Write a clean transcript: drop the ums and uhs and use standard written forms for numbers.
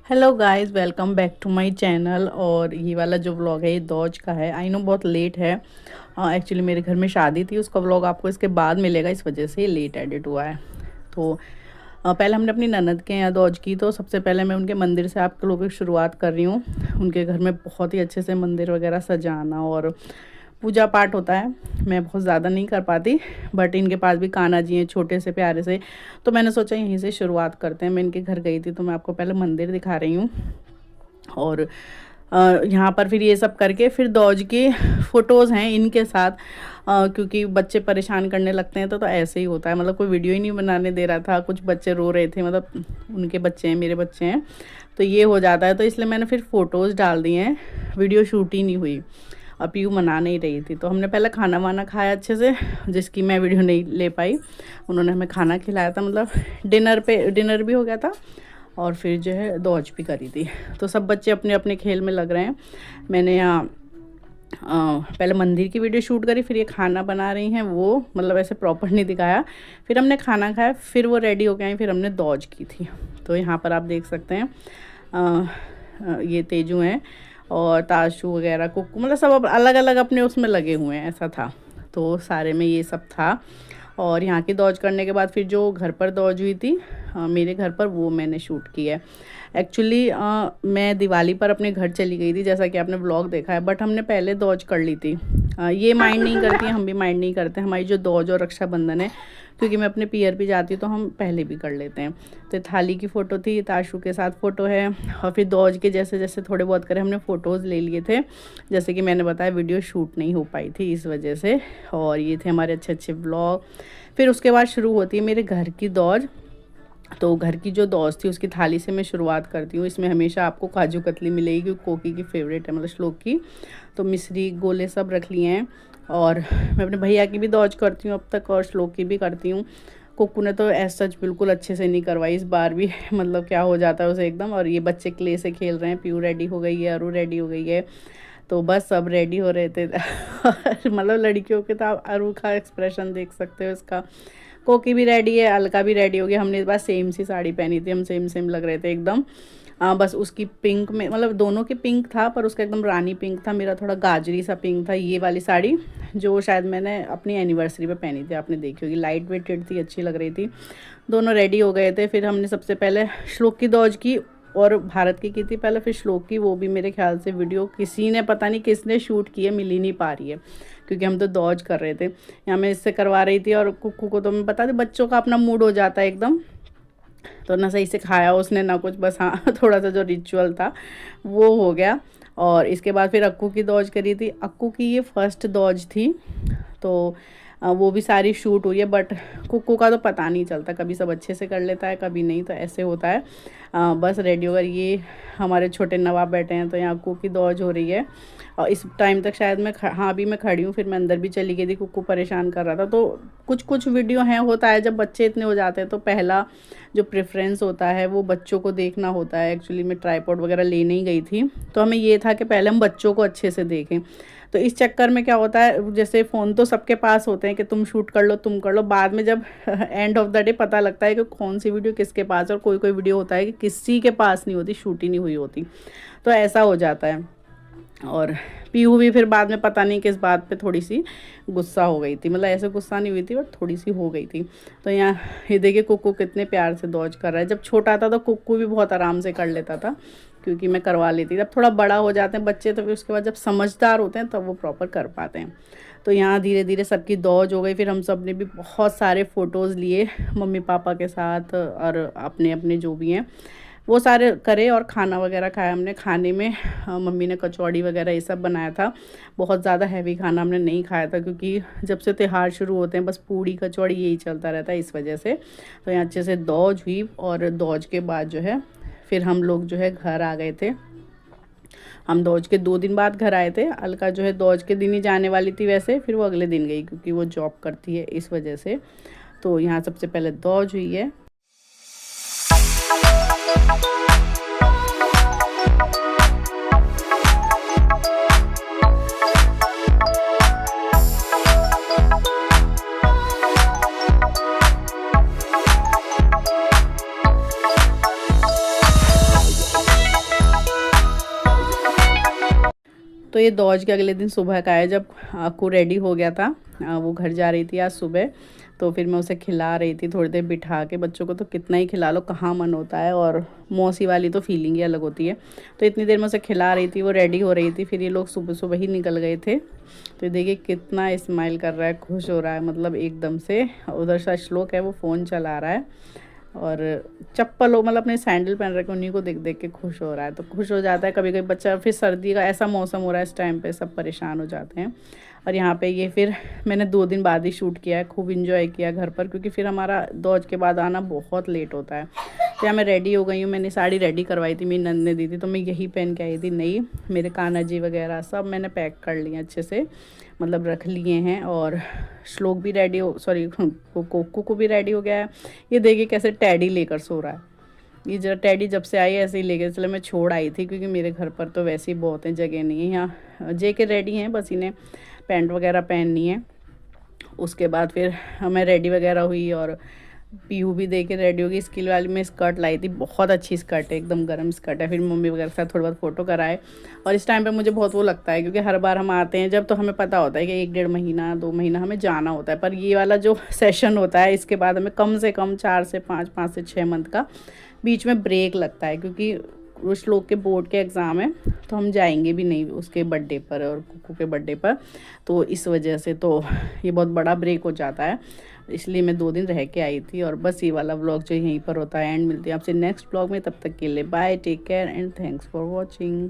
Hello guys, welcome back to my channel. और ये वाला जो व्लॉग है ये दौज का है। आई नो बहुत लेट है। एक्चुअली मेरे घर में शादी थी, उसका व्लॉग आपको इसके बाद मिलेगा, इस वजह से ये लेट एडिट हुआ है। तो पहले हमने अपनी ननद के यहाँ दौज की, तो सबसे पहले मैं उनके मंदिर से आप लोगों की शुरुआत कर रही हूँ। उनके घर में बहुत ही अच्छे से मंदिर वगैरह सजाना और पूजा पाठ होता है। मैं बहुत ज़्यादा नहीं कर पाती, बट इनके पास भी कान्हा जी हैं छोटे से प्यारे से, तो मैंने सोचा यहीं से शुरुआत करते हैं। मैं इनके घर गई थी तो मैं आपको पहले मंदिर दिखा रही हूँ। और यहाँ पर फिर ये सब करके फिर दौज के फ़ोटोज़ हैं इनके साथ। क्योंकि बच्चे परेशान करने लगते हैं तो ऐसे ही होता है। मतलब कोई वीडियो ही नहीं बनाने दे रहा था, कुछ बच्चे रो रहे थे, मतलब उनके बच्चे हैं, मेरे बच्चे हैं, तो ये हो जाता है। तो इसलिए मैंने फिर फ़ोटोज़ डाल दिए हैं, वीडियो शूट ही नहीं हुई। अब पीयू मना नहीं रही थी, तो हमने पहले खाना वाना खाया अच्छे से, जिसकी मैं वीडियो नहीं ले पाई। उन्होंने हमें खाना खिलाया था, मतलब डिनर भी हो गया था, और फिर जो है दौज भी करी थी। तो सब बच्चे अपने अपने खेल में लग रहे हैं। मैंने यहाँ पहले मंदिर की वीडियो शूट करी, फिर ये खाना बना रही हैं वो, मतलब ऐसे प्रॉपर नहीं दिखाया। फिर हमने खाना खाया, फिर वो रेडी हो गए हैं, फिर हमने दौज की थी। तो यहाँ पर आप देख सकते हैं ये तेजू हैं और ताशू वगैरह कुक्कू, मतलब सब अलग अलग अपने उसमें लगे हुए हैं, ऐसा था। तो सारे में ये सब था। और यहाँ की दौज करने के बाद फिर जो घर पर दौज हुई थी मेरे घर पर, वो मैंने शूट की है। एक्चुअली मैं दिवाली पर अपने घर चली गई थी, जैसा कि आपने व्लॉग देखा है, बट हमने पहले दौज कर ली थी। ये माइंड नहीं करती हैं, हम भी माइंड नहीं करते। हमारी जो दौज और रक्षाबंधन है, क्योंकि मैं अपने पियर भी जाती हूँ तो हम पहले भी कर लेते हैं। तो थाली की फ़ोटो थी, ताशू के साथ फ़ोटो है, और फिर दौज के जैसे जैसे थोड़े बहुत करे हमने फ़ोटोज़ ले लिए थे। जैसे कि मैंने बताया वीडियो शूट नहीं हो पाई थी इस वजह से। और ये थे हमारे अच्छे अच्छे व्लॉग। फिर उसके बाद शुरू होती है मेरे घर की दौज। तो घर की जो दौज थी उसकी थाली से मैं शुरुआत करती हूँ। इसमें हमेशा आपको काजू कतली मिलेगी, क्योंकि कोकी की फेवरेट है, मतलब श्लोक की। तो मिश्री गोले सब रख लिए हैं। और मैं अपने भैया की भी दौज करती हूँ अब तक, और श्लोक की भी करती हूँ। कुक्कू ने तो ऐसा सच बिल्कुल अच्छे से नहीं करवाई इस बार भी मतलब क्या हो जाता है उसे एकदम। और ये बच्चे क्ले से खेल रहे हैं, पीयू रेडी हो गई है, अरू रेडी हो गई है, तो बस सब रेडी हो रहे थे मतलब लड़कियों के, तो आप अरू का एक्सप्रेशन देख सकते हो इसका। कोकी भी रेडी है, अलका भी रेडी हो गई। हमने इस बार सेम सी साड़ी पहनी थी, हम सेम सेम लग रहे थे एकदम। बस उसकी पिंक में, मतलब दोनों की पिंक था, पर उसका एकदम रानी पिंक था, मेरा थोड़ा गाजरी सा पिंक था। ये वाली साड़ी जो शायद मैंने अपनी एनिवर्सरी पे पहनी थी, आपने देखी होगी, लाइट वेटेड थी, अच्छी लग रही थी। दोनों रेडी हो गए थे। फिर हमने सबसे पहले श्लोक की दौज की, और भारत की थी पहले, फिर श्लोक की। वो भी मेरे ख्याल से वीडियो किसी ने, पता नहीं किसने शूट की है, मिल ही नहीं पा रही है, क्योंकि हम तो दौज कर रहे थे। यहाँ मैं इससे करवा रही थी, और कुक्कू को तो मैं बता दी, बच्चों का अपना मूड हो जाता है एकदम। तो ना सही से खाया उसने ना कुछ, बस हाँ थोड़ा सा जो रिचुअल था वो हो गया। और इसके बाद फिर अक्कू की दौज करी थी। अक्कू की ये फर्स्ट दौज थी, तो वो भी सारी शूट हुई है। बट कुक्कू का तो पता नहीं चलता, कभी सब अच्छे से कर लेता है, कभी नहीं, तो ऐसे होता है। बस रेडी होकर ये हमारे छोटे नवाब बैठे हैं, तो यहाँ अक्कू की दौज हो रही है। और इस टाइम तक शायद मैं हाँ अभी मैं खड़ी हूँ, फिर मैं अंदर भी चली गई थी, कुक्कू परेशान कर रहा था। तो कुछ कुछ वीडियो हैं, होता है जब बच्चे इतने हो जाते हैं, तो पहला जो प्रेफरेंस होता है वो बच्चों को देखना होता है। एक्चुअली मैं ट्राईपॉड वगैरह लेने ही गई थी, तो हमें ये था कि पहले हम बच्चों को अच्छे से देखें। तो इस चक्कर में क्या होता है, जैसे फ़ोन तो सबके पास होते हैं कि तुम शूट कर लो, तुम कर लो, बाद में जब एंड ऑफ द डे पता लगता है कि कौन सी वीडियो किसके पास है। और कोई कोई वीडियो होता है कि किसी के पास नहीं होती, शूट ही नहीं हुई होती, तो ऐसा हो जाता है। और पीहू भी फिर बाद में पता नहीं किस बात पे थोड़ी सी गुस्सा हो गई थी, मतलब ऐसे गुस्सा नहीं हुई थी, बट थोड़ी सी हो गई थी। तो यहाँ ये देखिए कुक्कू कितने प्यार से दौज कर रहा है। जब छोटा था तो कुक्कू भी बहुत आराम से कर लेता था, क्योंकि मैं करवा लेती थी। जब थोड़ा बड़ा हो जाते हैं बच्चे, तो फिर उसके बाद जब समझदार होते हैं तब वो प्रॉपर कर पाते हैं। तो यहाँ धीरे धीरे सबकी दौज हो गई। फिर हम सब ने भी बहुत सारे फ़ोटोज़ लिए मम्मी पापा के साथ, और अपने अपने जो भी हैं वो सारे करे। और खाना वगैरह खाया हमने। खाने में मम्मी ने कचौड़ी वगैरह ये सब बनाया था। बहुत ज़्यादा हैवी खाना हमने नहीं खाया था, क्योंकि जब से त्यौहार शुरू होते हैं बस पूड़ी कचौड़ी यही चलता रहता है, इस वजह से। तो यहाँ अच्छे से दौज हुई, और दौज के बाद जो है फिर हम लोग जो है घर आ गए थे। हम दौज के 2 दिन बाद घर आए थे। अलका जो है दौज के दिन ही जाने वाली थी वैसे, फिर वो अगले दिन गई, क्योंकि वो जॉब करती है, इस वजह से। तो यहाँ सबसे पहले दौज हुई है। तो ये दौज के अगले दिन सुबह का है, जब अक्कू रेडी हो गया था, वो घर जा रही थी आज सुबह, तो फिर मैं उसे खिला रही थी थोड़ी देर बिठा के। बच्चों को तो कितना ही खिला लो, कहाँ मन होता है, और मौसी वाली तो फीलिंग ही अलग होती है। तो इतनी देर में उसे खिला रही थी, वो रेडी हो रही थी, फिर ये लोग सुबह सुबह ही निकल गए थे। तो देखिए कितना स्माइल कर रहा है, खुश हो रहा है, मतलब एकदम से। उधर सा श्लोक है वो फ़ोन चला रहा है, और चप्पल हो मतलब अपने सैंडल पहन रखे, उन्हीं को देख देख के खुश हो रहा है। तो खुश हो जाता है कभी कभी बच्चा। फिर सर्दी का ऐसा मौसम हो रहा है इस टाइम पे, सब परेशान हो जाते हैं। और यहाँ पे ये फिर मैंने 2 दिन बाद ही शूट किया है, खूब इंजॉय किया घर पर, क्योंकि फिर हमारा दौज के बाद आना बहुत लेट होता है। तो यहाँ मैं रेडी हो गई हूँ, मैंने साड़ी रेडी करवाई थी, मेरी नंद ने दी थी, तो मैं यही पहन के आई थी नई। मेरे कान्हा जी वगैरह सब मैंने पैक कर लिए अच्छे से, मतलब रख लिए हैं। और श्लोक भी रेडी हो, सॉरी कोको को भी रेडी हो गया है। ये देखिए कैसे टैडी लेकर सो रहा है। ये जरा टैडी जब से आई ऐसे ही लेकर चले, मैं छोड़ आई थी, क्योंकि मेरे घर पर तो वैसे ही बहुत है, जगह नहीं है। यहाँ जेके रेडी हैं, बस इन्हें पैंट वगैरह पहननी है। उसके बाद फिर मैं रेडी वगैरह हुई, और पीहू भी दे के रेडी होगी। स्किल वाली में स्कर्ट लाई थी, बहुत अच्छी स्कर्ट है, एकदम गर्म स्कर्ट है। फिर मम्मी वगैरह के साथ थोड़ा बहुत फ़ोटो कराए। और इस टाइम पे मुझे बहुत वो लगता है, क्योंकि हर बार हम आते हैं जब, तो हमें पता होता है कि 1-1.5 महीना 2 महीना हमें जाना होता है। पर ये वाला जो सेशन होता है, इसके बाद हमें कम से कम 4 से 5, 5 से 6 मंथ का बीच में ब्रेक लगता है, क्योंकि उस लोग के बोर्ड के एग्ज़ाम है, तो हम जाएंगे भी नहीं उसके बर्थडे पर और कुकू के बर्थडे पर। तो इस वजह से तो ये बहुत बड़ा ब्रेक हो जाता है, इसलिए मैं 2 दिन रह के आई थी। और बस ये वाला व्लॉग जो यहीं पर होता है एंड। मिलती है आपसे नेक्स्ट व्लॉग में, तब तक के लिए bye, take care and thanks for watching.